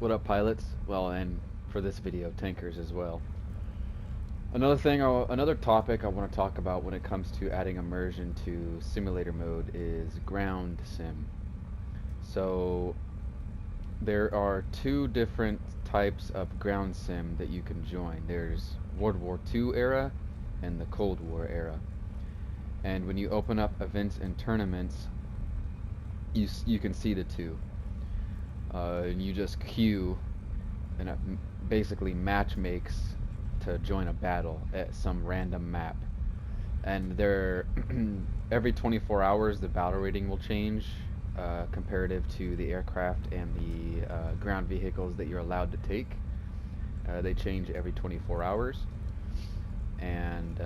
What up, pilots? Well, and for this video, tankers as well. Another topic I want to talk about when it comes to adding immersion to simulator mode is ground sim. So there are two different types of ground sim that you can join. There's World War II era and the Cold War era. And when you open up events and tournaments, you can see the two. And you just queue, and it basically match makes to join a battle at some random map. And there, every 24 hours, the battle rating will change comparative to the aircraft and the ground vehicles that you're allowed to take. They change every 24 hours, and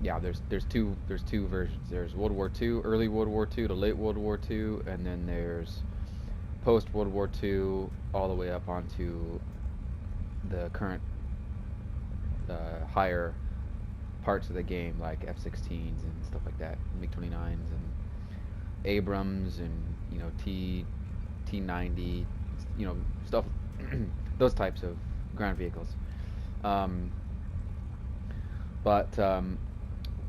yeah, there's two versions. There's World War II, early World War II to late World War II, and then there's post World War II all the way up onto the current higher parts of the game, like F-16s and stuff like that, MiG-29s and Abrams, and T-90, stuff, those types of ground vehicles. But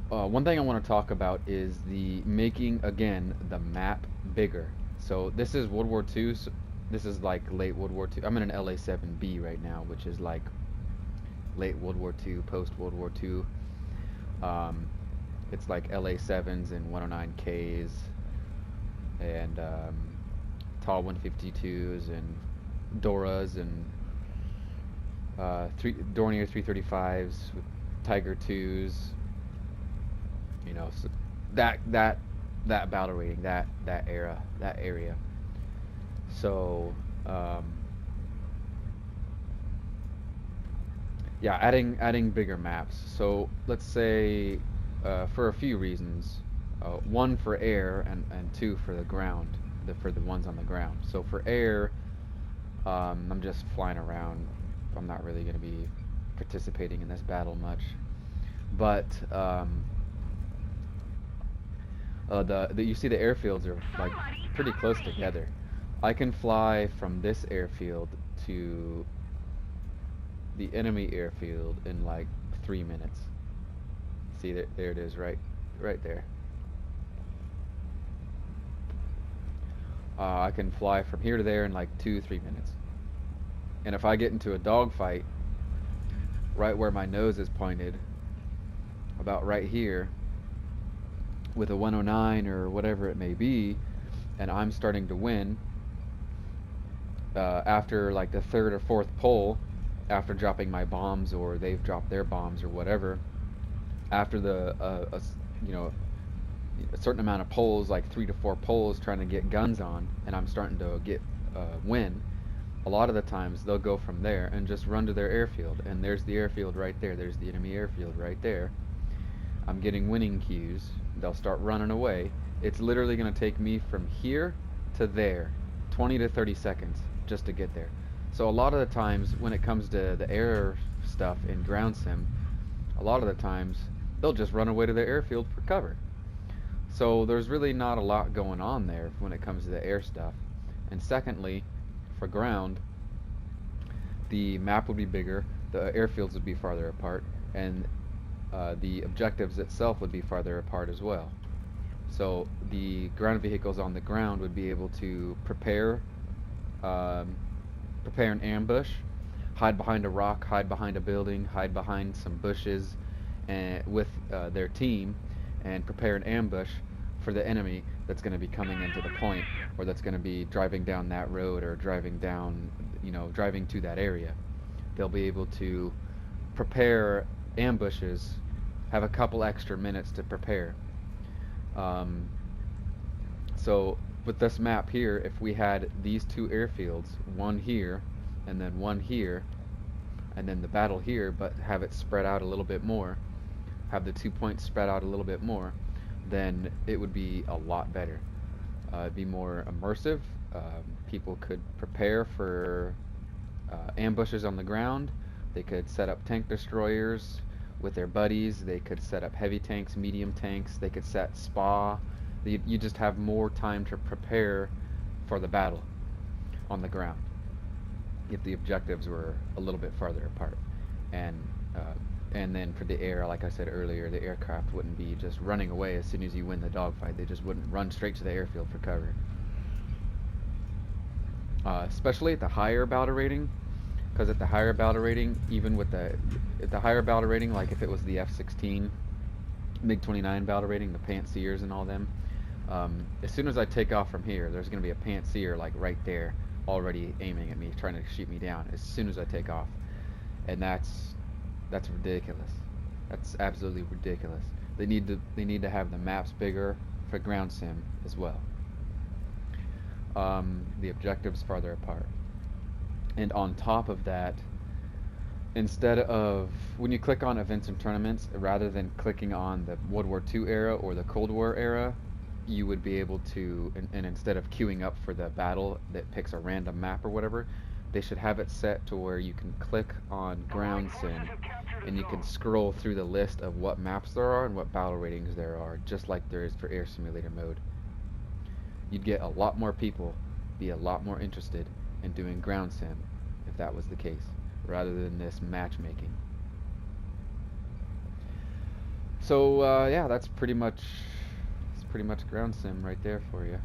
one thing I want to talk about is the making again the map bigger. So this is World War II. So this is like late World War II. I'm in an LA-7B right now, which is like late World War II, post World War II. It's like LA-7s and 109Ks and tall 152s and Doras and Dornier 335s with Tiger 2s. So that battle rating, that area. So yeah, adding bigger maps. So let's say for a few reasons, one for air and two for the ground, for the ones on the ground. So for air, I'm just flying around. I'm not really going to be participating in this battle much, but you see the airfields are like pretty close together. I can fly from this airfield to the enemy airfield in like 3 minutes. See, there it is, right there. I can fly from here to there in like 2-3 minutes. And if I get into a dogfight, right where my nose is pointed, about right here, with a 109 or whatever it may be, and I'm starting to win, after like the third or fourth pull, after dropping my bombs or they've dropped their bombs or whatever, after a certain amount of pulls, like 3 to 4 pulls, trying to get guns on, and I'm starting to get win, a lot of the times they'll go from there and just run to their airfield, and there's the airfield right there, there's the enemy airfield right there. I'm getting winning cues. They'll start running away. It's literally going to take me from here to there 20 to 30 seconds just to get there. So a lot of the times when it comes to the air stuff in ground sim, a lot of the times they'll just run away to their airfield for cover. So there's really not a lot going on there when it comes to the air stuff. And secondly, for ground, the map would be bigger, the airfields would be farther apart, and the objectives itself would be farther apart as well. So the ground vehicles on the ground would be able to prepare an ambush, hide behind a rock, hide behind a building, hide behind some bushes, and with their team, and prepare an ambush for the enemy that's going to be coming into the point, or that's going to be driving down that road, or driving to that area. They'll be able to prepare ambushes, have a couple extra minutes to prepare. So with this map here, if we had these two airfields, one here and then one here, and then the battle here, but have it spread out a little bit more, have the 2 points spread out a little bit more, then it would be a lot better. It'd be more immersive. People could prepare for ambushes on the ground. They could set up tank destroyers with their buddies. They could set up heavy tanks, medium tanks. They could set SPA. You just have more time to prepare for the battle on the ground. if the objectives were a little bit farther apart. And uh, and then for the air, like I said earlier, the aircraft wouldn't be just running away as soon as you win the dogfight. They just wouldn't run straight to the airfield for cover. Especially at the higher battle rating, because at the higher battle rating, even with at the higher battle rating, like if it was the F-16, MiG-29 battle rating, the Pantsers and all them, as soon as I take off from here, there's going to be a Pantser like right there, already aiming at me, trying to shoot me down as soon as I take off, and that's ridiculous. That's absolutely ridiculous. They need to have the maps bigger for ground sim as well. The objectives farther apart. And on top of that, instead of when you click on events and tournaments, rather than clicking on the World War II era or the Cold War era, you would be able to, and instead of queuing up for the battle that picks a random map or whatever, they should have it set to where you can click on ground sim and you can scroll through the list of what maps there are and what battle ratings there are, just like there is for air simulator mode. You'd get a lot more people be a lot more interested in doing ground sim if that was the case, rather than this matchmaking. So yeah, that's pretty much ground sim right there for you.